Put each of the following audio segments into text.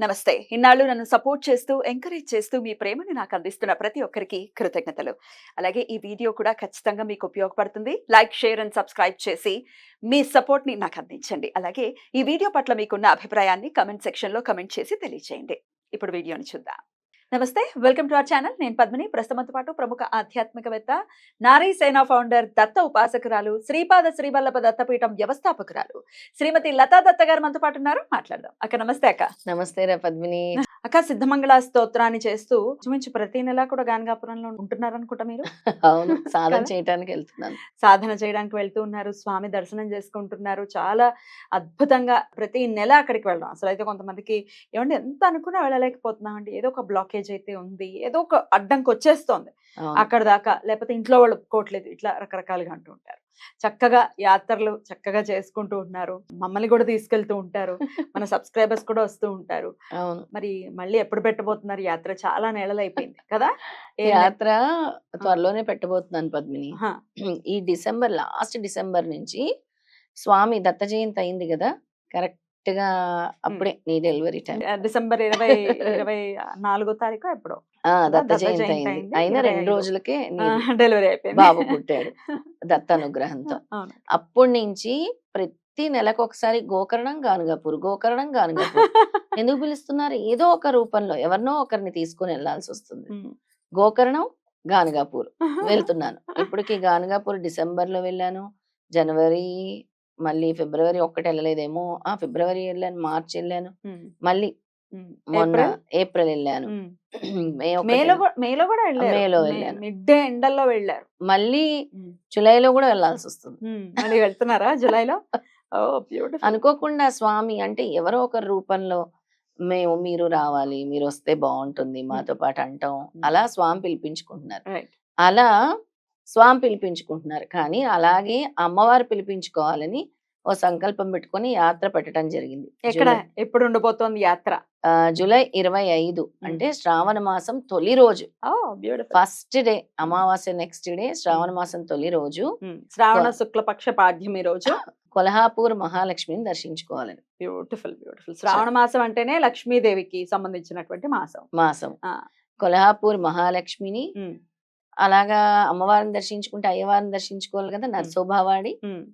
నమస్తే. ఇన్నాళ్ళు నన్ను సపోర్ట్ చేస్తూ, ఎంకరేజ్ చేస్తూ మీ ప్రేమని నాకు అందిస్తున్న ప్రతి ఒక్కరికి కృతజ్ఞతలు. అలాగే ఈ వీడియో కూడా ఖచ్చితంగా మీకు ఉపయోగపడుతుంది. లైక్, షేర్ అండ్ సబ్స్క్రైబ్ చేసి మీ సపోర్ట్‌ని నాకు అందించండి. అలాగే ఈ వీడియో పట్ల మీకున్న అభిప్రాయాన్ని కామెంట్ సెక్షన్‌లో కామెంట్ చేసి తెలియజేయండి. ఇప్పుడు వీడియోని చూద్దాం. నమస్తే. Welcome to our channel. నేను పద్మిని. ప్రస్తుతంతో పాటు ప్రముఖ ఆధ్యాత్మికవేత్త, నారీ సేన ఫౌండర్, దత్త ఉపాసకురాలు, శ్రీపాద శ్రీవల్లభ దత్తపీఠం వ్యవస్థాపకురాలు శ్రీమతి లతా దత్త గారు మనతో పాటు ఉన్నారు. మాట్లాడదాం. అక్క నమస్తే అక్క. నమస్తే రా పద్మిని. అక్క సిద్ధమంగళ స్తోత్రాన్ని చేస్తూ ఇంచుమించు ప్రతి నెల కూడా గానగాపురంలో ఉంటున్నారనుకుంటా మీరు. అవును, సాధన కదా? చేయటానికి వెళ్తున్నాను. సాధన చేయడానికి వెళ్తూ ఉన్నారు. స్వామి దర్శనం చేసుకుంటున్నారు. చాలా అద్భుతంగా ప్రతి నెల అక్కడికి వెళ్ళడం. అసలైతే కొంతమందికి ఏమంటే ఎంత అనుకున్నా వెళ్ళలేకపోతున్నామండి. ఏదో ఒక బ్లాకేజ్ అయితే ఉంది. ఏదో ఒక అడ్డంకి వచ్చేస్తోంది. అవును. అక్కడ దాకా లేకపోతే ఇంట్లో వాళ్ళు ఒప్పుకోవట్లేదు. ఇట్లా రకరకాలుగా అంటూ ఉంటారు. చక్కగా యాత్రలు చక్కగా చేసుకుంటూ ఉన్నారు. మమ్మల్ని కూడా తీసుకెళ్తూ ఉంటారు. మన సబ్స్క్రైబర్స్ కూడా వస్తూ ఉంటారు. అవును, మరి మళ్ళీ ఎప్పుడు పెట్టబోతున్నారు యాత్ర? చాలా నెలలు అయిపోయింది కదా. ఏ నె- యాత్ర త్వరలోనే పెట్టబోతున్నాను పద్మిని. ఆహా. ఈ లాస్ట్ డిసెంబర్ నుంచి స్వామి దత్త జయంతి అయింది కదా, కరెక్ట్ గా అప్పుడే నీ డెలివరీ టైం. డిసెంబర్ 24వ తారీఖు ఎప్పుడో దత్త దత్త జయంతి జయంతి అయింది. అయింది. అయిన 2 25 రోజులకే నీ డెలివరీ అయిపోయింది. బాబు పుట్టాడు దత్త అనుగ్రహంతో. అవును. అప్పటి నుంచి ప్రతి నెలకు ఒకసారి గోకర్ణం గానుగాపూర్, గోకర్ణం గానుగాపూర్. ఎందుకు పిలుస్తున్నారు? ఏదో ఒక రూపంలో ఎవరినో ఒకరిని తీసుకొని వెళ్ళాల్సి వస్తుంది. ఉమ్. గోకర్ణం, గానుగాపూర్ వెళ్తున్నాను. ఇప్పటికి గానుగాపూర్ డిసెంబర్లో వెళ్ళాను, జనవరి, మళ్ళీ ఫిబ్రవరి ఒక్కటి వెళ్ళలేదేమో. ఫిబ్రవరి వెళ్ళాను, మార్చి వెళ్ళాను, ఉమ్. మళ్ళీ ఉమ్. మొన్న ఏప్రిల్ ఏప్రిల్ వెళ్ళాను, ఉమ్. మే ఒకటి మేలో కూడా వెళ్ళారు. మేలో వెళ్ళాను, మిడ్ ఎండల్లో వెళ్ళారు. మళ్ళీ ఉమ్. జులైలో కూడా వెళ్ళాల్సి వస్తుంది. మళ్ళీ వెళ్తున్నారా జులైలో? ఓ బ్యూటిఫుల్. అనుకోకుండా స్వామి అంటే ఎవరో ఒకరి రూపంలో మీరు రావాలి, మీరు వస్తే బాగుంటుంది మాతో పాటు అంటాం. అలా స్వామి పిలిపించుకుంటున్నారు. రైట్. అలా స్వామి పిలిపించుకుంటున్నారు. కానీ అలాగే అమ్మవారు పిలిపించుకోవాలని ఓ సంకల్పం పెట్టుకొని యాత్ర పెట్టడం జరిగింది. ఎక్కడ ఎప్పుడు ఉండబోతోంది యాత్ర? జూలై 25 అంటే శ్రావణ మాసం తొలి రోజు, ఓ బ్యూటిఫుల్. ఫస్ట్ డే, అమావాస్య నెక్స్ట్ డే, శ్రావణ మాసం తొలి రోజు శ్రావణ శుక్లపక్ష పాడ్యమి రోజు కొల్హాపూర్ మహాలక్ష్మిని దర్శించుకోవాలని. Beautiful beautiful. శ్రావణ మాసం అంటేనే లక్ష్మీదేవికి సంబంధించినటువంటి మాసం. కొల్హాపూర్ మహాలక్ష్మిని ఉమ్. అలాగా అమ్మవారిని దర్శించుకుంటే అయ్యవారిని దర్శించుకోవాలి కదా. నర్సోభావాడి, ఉమ్.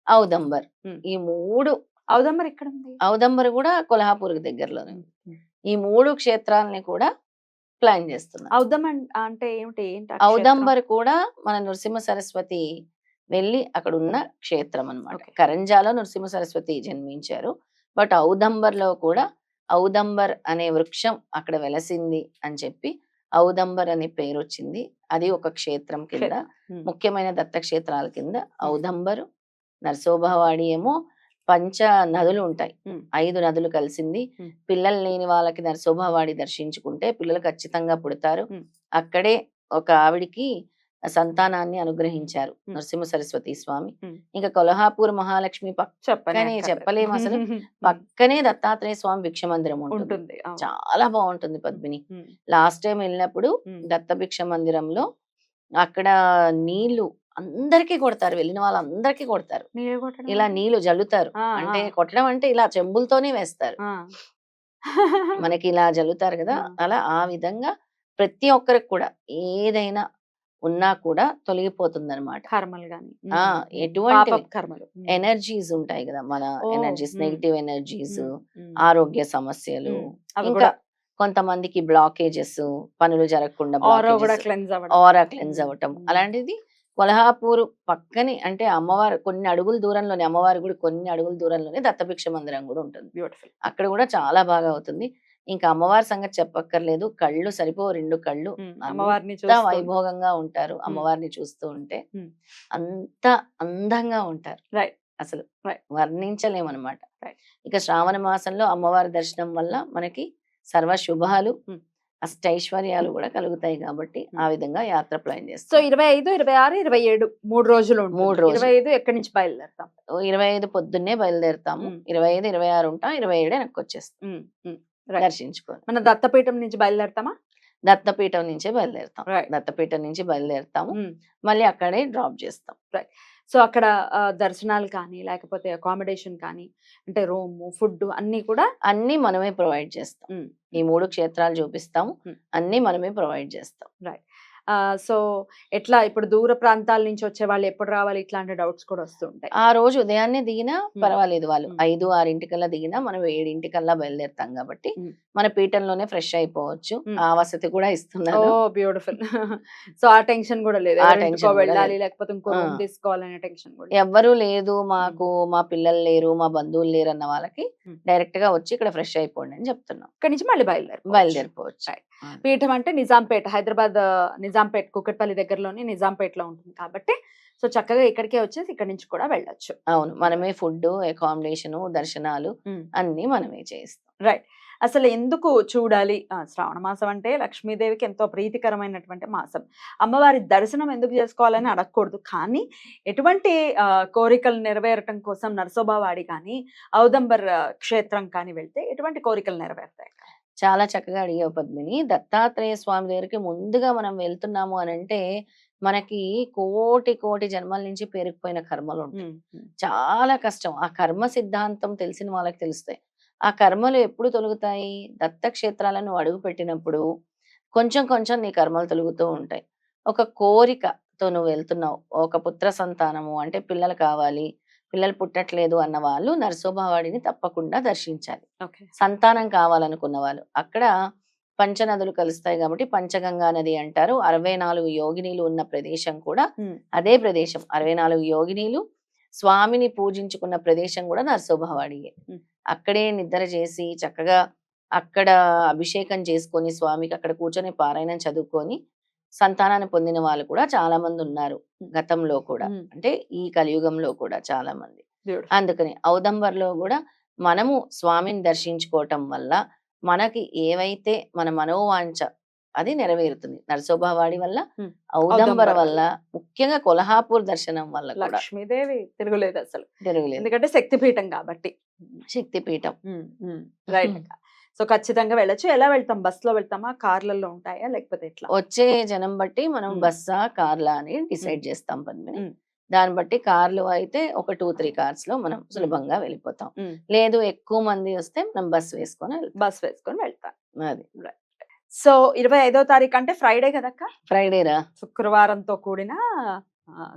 ఔదంబర్, ఈ 3. ఔదమ్మర్ ఎక్కడ ఉంది? ఔదంబర్ కూడా కొల్హాపూర్ దగ్గరలోనే. ఉమ్. ఈ 3 క్షేత్రాలని కూడా ప్లాన్ చేస్తున్నా. ఔదమ్ అంటే ఏమిటి? ఏంటి ఆ క్షేత్రం? ఔదంబర్ కూడా మన నృసింహ సరస్వతి వెళ్ళి అక్కడ ఉన్న క్షేత్రం అన్నమాట. Okay. కరంజాలో నృసింహ సరస్వతి జన్మించారు. బట్ ఔదంబర్లో కూడా ఔదంబర్ అనే వృక్షం అక్కడ వెలసింది అని చెప్పి ఔదంబర్ అనే పేరు వచ్చింది. అది ఒక క్షేత్రం కింద, క్షేత్రం. ఉమ్. ముఖ్యమైన దత్త క్షేత్రాల కింద ఔదంబరు. నర్సోభావాడి ఏమో పంచ నదులు ఉంటాయి, ఉమ్. 5 నదులు కలిసింది. ఉమ్. పిల్లలు లేని వాళ్ళకి నర్సోభావాడి దర్శించుకుంటే పిల్లలు ఖచ్చితంగా పుడతారు. ఉమ్. అక్కడే ఒక ఆవిడికి సంతానాన్ని అనుగ్రహించారు ఉమ్. నరసింహ సరస్వతి స్వామి. ఉమ్. ఇంకా కొల్హాపూర్ మహాలక్ష్మి చెప్పని పక్కనే అక్కర్లేదు. చెప్పలేము అసలు. పక్కనే దత్తాత్రేయ స్వామి భిక్ష మందిరం ఉంటుంది. ఉంటుంది. అవును. చాలా బాగుంటుంది పద్మిని. ఉమ్. లాస్ట్ టైం వెళ్ళినప్పుడు ఉమ్. దత్త భిక్ష మందిరంలో అక్కడ నీళ్లు అందరికీ కొడతారు, వెళ్ళిన వాళ్ళందరికీ కొడతారు. నీళ్ళు కొట్టడం ఇలా అంటే? నీళ్లు జల్లుతారు. ఆ, అంటే ఆ. కొట్టడం అంటే ఇలా చెంబులతోనే వేస్తారు. ఆ. మనకి ఇలా జల్లుతారు కదా, ఆ. అలా ఆ విధంగా ప్రతి ఒక్కరికి కూడా ఏదైనా ఉన్నా కూడా తొలగిపోతుంది అనమాట. కర్మలు గాని. ఎటువంటి పాప కర్మలు. ఎనర్జీస్ ఉంటాయి కదా, మన ఓ, ఎనర్జీస్, ఉమ్. నెగిటివ్ ఎనర్జీస్, ఉమ్. ఉమ్. ఆరోగ్య సమస్యలు, ఉమ్. అవి ఇంకా కూడా కొంతమందికి బ్లాకేజెస్, పనులు జరగకుండా ఆరో కూడా బ్లాకేజెస్, క్లెన్స్ అవ్వడం. ఆరా క్లెన్స్ ఉమ్. అవ్వటం, ఉమ్. అలాంటిది కొల్హాపూర్ పక్కనే. అంటే అమ్మవారు కొన్ని అడుగుల దూరంలోనే, అమ్మవారి కూడా కొన్ని అడుగుల దూరంలోనే దత్తభిక్ష మందిరం కూడా ఉంటుంది. బ్యూటిఫుల్. అక్కడ కూడా చాలా బాగా అవుతుంది. ఇంకా అమ్మవారి సంగతి చెప్పక్కర్లేదు, కళ్ళు సరిపోవు, 2 కళ్ళు. అమ్మవారిని అంత చూస్తూ. వైభోగంగా ఉంటారు అమ్మవారిని చూస్తూ ఉంటే. అంత అందంగా ఉంటారు రైట్. అసలు Right. వర్ణించలేమన్నమాట. Right. ఇక శ్రావణ మాసంలో అమ్మవారి దర్శనం వల్ల మనకి సర్వ శుభాలు, అష్టైశ్వర్యాలు కూడా కలుగుతాయి కాబట్టి ఆ విధంగా యాత్ర ప్లాన్ సో చేస్తాం. 25, 26, 27 3 రోజులు ఉంటుంది. 3 రోజులు. 25 ఎక్కడి నుంచి బయలుదేరుతాం? 25 పొద్దున్నే బయలుదేరుతాము, 25, 26 ఉంటాం, 27 వెనక్కి వచ్చేస్తాం Right. దర్శించుకొని. మన దత్తపీఠం నుంచి బయలుదేరుతామా? దత్తపీఠం నుంచే బయలుదేరుతాం. Right. దత్తపీఠం నుంచి బయలుదేరుతాము, మళ్ళీ అక్కడే డ్రాప్ చేస్తాం. సో అక్కడ దర్శనాలు కానీ, లేకపోతే అకామిడేషన్ కానీ, అంటే రూము, ఫుడ్డు అన్నీ కూడా అన్నీ మనమే ప్రొవైడ్ చేస్తాం. హ్మ్. ఈ 3 క్షేత్రాలు చూపిస్తాము. హ్మ్. అన్నీ మనమే ప్రొవైడ్ చేస్తాం. రైట్. సో ఎట్లా ఇప్పుడు దూర ప్రాంతాల నుంచి వచ్చేవాళ్ళు ఎప్పుడు రావాలి? ఇట్లాంటి డౌట్స్ కూడా వస్తూ ఉంటాయి. ఆ రోజు ఉదయాన్నే దిగినా పర్వాలేదు. వాళ్ళు హ్మ్. 5, 6 దిగినా మనం 7 బయలుదేరుతాం కాబట్టి హ్మ్. మన పీఠంలోనే ఫ్రెష్ అయిపోవచ్చు. హ్మ్. ఆ వసతి కూడా ఇస్తున్నారు. ఓహ్! బ్యూటిఫుల్. సో ఆ టెన్షన్ గూడా లేదు. ఆ ఎవరింటికో టెన్షన్ కూడా వెళ్ళాలి, లేదు. లేకపోతే ఇంకో ఆ! రూమ్ తీసుకోవాలనే టెన్షన్ గూడా. ఎవ్వరూ లేదు మాకు, మా పిల్లలు లేరు, మా బంధువులు లేరు అన్న వాళ్ళకి హ్మ్. డైరెక్ట్‌గా వచ్చి ఇక్కడ ఫ్రెష్ అయిపోండి అని చెప్తున్నాం. ఇక్కడి నుంచి మళ్ళీ బయలుదేరిపోవచ్చు. బయలుదేరిపోవచ్చు. రైట్. ఆ! పీఠం అంటే నిజాంపేట, హైదరాబాద్ నిజాంపేట్, కూకట్పల్లి దగ్గరలోని నిజాంపేటలో ఉంటుంది కాబట్టి, సో చక్కగా ఇక్కడికే వచ్చేసి ఇక్కడి నుంచి కూడా వెళ్ళొచ్చు. అవును. మనమే ఫుడ్డు, అకామిడేషను, దర్శనాలు హ్మ్. అన్నీ మనమే చేయిస్తాం. రైట్. అసలు ఎందుకు చూడాలి? శ్రావణ మాసం అంటే లక్ష్మీదేవికి ఎంతో ప్రీతికరమైనటువంటి మాసం. అమ్మవారి దర్శనం ఎందుకు చేసుకోవాలని అడగకూడదు. కానీ ఎటువంటి కోరికలు నెరవేరటం కోసం నరసోబావాడి కానీ, ఔదంబర్ క్షేత్రం కానీ వెళ్తే ఎటువంటి కోరికలు నెరవేరుతాయి? చాలా చక్కగా అడిగావు పద్మిని. దత్తాత్రేయ స్వామి దగ్గరికి ముందుగా మనం వెళ్తున్నాము అనంటే, మనకి కోటి, కోటి జన్మల నుంచి పేరుకుపోయిన కర్మలుంటాయి. హ్మ్. హ్మ్. చాలా కష్టం. ఆ కర్మ సిద్ధాంతం తెలిసిన వాళ్ళకి తెలుస్తాయి. ఆ కర్మలు ఎప్పుడు తొలగుతాయి? దత్తక్షేత్రాలను నువ్వు అడుగుపెట్టినప్పుడు కొంచెం, కొంచెం నీ కర్మలు తొలుగుతూ ఉంటాయి. ఒక కోరికతో నువ్వు వెళ్తున్నావు. ఒక పుత్ర సంతానము అంటే పిల్లలు కావాలి, పిల్లలు పుట్టట్లేదు అన్న వాళ్ళు నరసోబావాడిని తప్పకుండా దర్శించాలి. ఓకే. సంతానం కావాలనుకున్న వాళ్ళు. అక్కడ పంచనదులు కలుస్తాయి కాబట్టి పంచగంగా నది అంటారు. 64 యోగినీలు ఉన్న ప్రదేశం కూడా హ్మ్. అదే ప్రదేశం. 64 యోగినీలు స్వామిని పూజించుకున్న ప్రదేశం కూడా నరసోబావాడియే. హ్మ్. అక్కడే నిద్ర చేసి చక్కగా అక్కడ అభిషేకం చేసుకొని స్వామికి అక్కడ కూర్చొని పారాయణం చదువుకొని సంతానాన్ని పొందిన వాళ్ళు కూడా చాలా మంది ఉన్నారు. గతంలో కూడా. హ్మ్. అంటే ఈ కలియుగంలో కూడా చాలా మంది. బ్యూటిఫుల్. అందుకని ఔదంబర్‌లో గూడా మనము స్వామిని దర్శించుకోవటం వల్ల మనకి ఏవైతే మన మనోవాంఛ అది నెరవేరుతుంది. నరసోబావాడి వల్ల, హ్మ్. ఔదంబర ఔదంబర్ వల్ల, ముఖ్యంగా కొల్హాపూర్ దర్శనం వల్ల కూడా లక్ష్మీదేవి తిరుగులేదసలు. తిరుగులేదు. ఎందుకంటే శక్తిపీఠం కాబట్టి. శక్తిపీఠం. హ్మ్. హ్మ్. రైట్ అక్క. సో ఖచ్చితంగా వెళ్ళొచ్చు. ఎలా వెళ్తాం? బస్‌లో వెళ్తామా? కార్‌లలో ఉంటాయా? లేకపోతే ఎట్లా? వచ్చే జనం బట్టి మనం హ్మ్. బస్సా, కార్లా అని హ్మ్. డిసైడ్ చేస్తాం పద్మిని. హ్మ్. దాన్ని బట్టి కార్‌లో అయితే ఒక 2, 3 కార్స్‌లో మనం హ్మ్. సులభంగా వెళ్ళిపోతాం. హ్మ్. లేదు ఎక్కువ మంది వస్తే మనం బస్ వేసుకొని వెళ్తాం. బస్ వేసుకొని వెళ్తా. అది. రైట్. సో 25వ తారీఖు అంటే ఫ్రైడే కదక్క? ఫ్రైడేరా శుక్రవారంతో కూడిన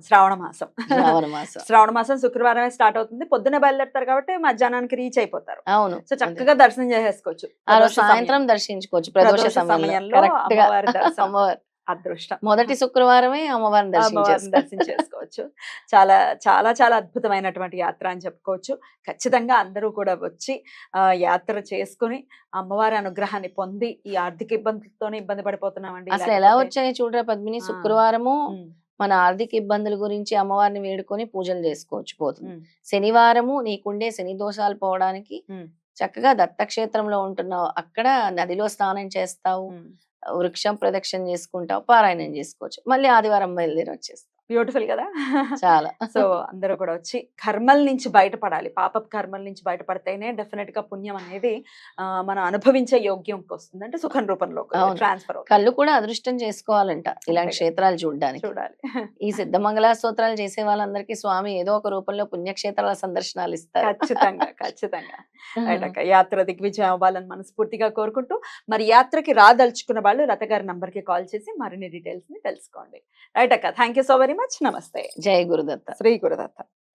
శ్రావణ మాసం. శ్రావణ మాసం. శ్రావణ మాసం శుక్రవారమే స్టార్ట్ అవుతుంది. పొద్దున్నే బయలుదేరుతారు కాబట్టి మధ్యాహ్నానికి రీచ్ అయిపోతారు. అవును. సో అదే. చక్కగా దర్శనం చేసేసుకోవచ్చు. ఆ రోజు ప్రదోష సమయం. సాయంత్రం దర్శించుకోవచ్చు. ప్రదోష ప్రదోష సమయంలో. సమయంలో కరెక్ట్‌గా అమ్మవారి దర్శనం. అమ్మవారు. అదృష్టం. మొదటి శుక్రవారమే అమ్మవారిని అమ్మవారిని దర్శించేసుకో. దర్శించేసుకోవచ్చు. చాలా, చాలా, చాలా అద్భుతమైనటువంటి యాత్ర అని చెప్పుకోవచ్చు. ఖచ్చితంగా అందరూ కూడా వచ్చి యాత్ర చేసుకొని, అమ్మవారి అనుగ్రహాన్ని పొంది, ఈ ఆర్థిక ఇబ్బందులతోనే ఇబ్బంది పడిపోతున్నామండి. అసలు ఎలా లేకపోతే వచ్చాయో చూడరా పద్మిని, ఆ! శుక్రవారము హ్మ్. మన ఆర్థిక ఇబ్బందుల గురించి అమ్మవారిని వేడుకొని పూజలు చేసుకోవచ్చు పోతుంది. హ్మ్. శనివారము నీకుండే శని దోషాలు పోవడానికి హ్మ్. చక్కగా దత్తక్షేత్రంలో ఉంటున్నావు. అక్కడ నదిలో స్నానం చేస్తావు. హ్మ్. వృక్షం ప్రదక్షిణ చేసుకుంటావు. పారాయణం చేసుకోవచ్చు. మళ్ళీ ఆదివారం బయలుదేరి వచ్చేస్తావు. బ్యూటిఫుల్ గదా! చాలా. సో, అందరూ కూడా వచ్చి కర్మల నుంచి బయటపడాలి. పాపపు కర్మల నుంచి బయటపడితేనే డెఫినిట్‌గా పుణ్యం అనేది మనం అనుభవించే యోగ్యంకొస్తుంది. అంటే సుఖం రూపంలోకి అవును. ట్రాన్స్‌ఫర్ అవుతుంది. కళ్ళు కూడా అదృష్టం చేసుకోవాలంట ఇలాంటి అంతే కదా! క్షేత్రాలు చూడ్డానికి. చూడాలి. ఈ సిద్ధమంగళ స్తోత్రాలు చేసే వాళ్ళందరికీ స్వామి ఏదో ఒక రూపంలో పుణ్యక్షేత్రాల సందర్శనాలు ఇస్తారు. ఖచ్చితంగా. ఖచ్చితంగా. రైట్ అక్క. యాత్ర దిగ్విజయం అవ్వాలని మనస్ఫూర్తిగా కోరుకుంటూ, మరి యాత్రకి రాదలుచుకున్న వాళ్ళు లత గారి నంబర్‌కి కాల్ చేసి మరిన్ని డీటెయిల్స్‌ని తెలుసుకోండి. రైట్ అక్క. Thank you so very much. నమస్తే. జై గురుదత్త. శ్రీ గురుదత్త.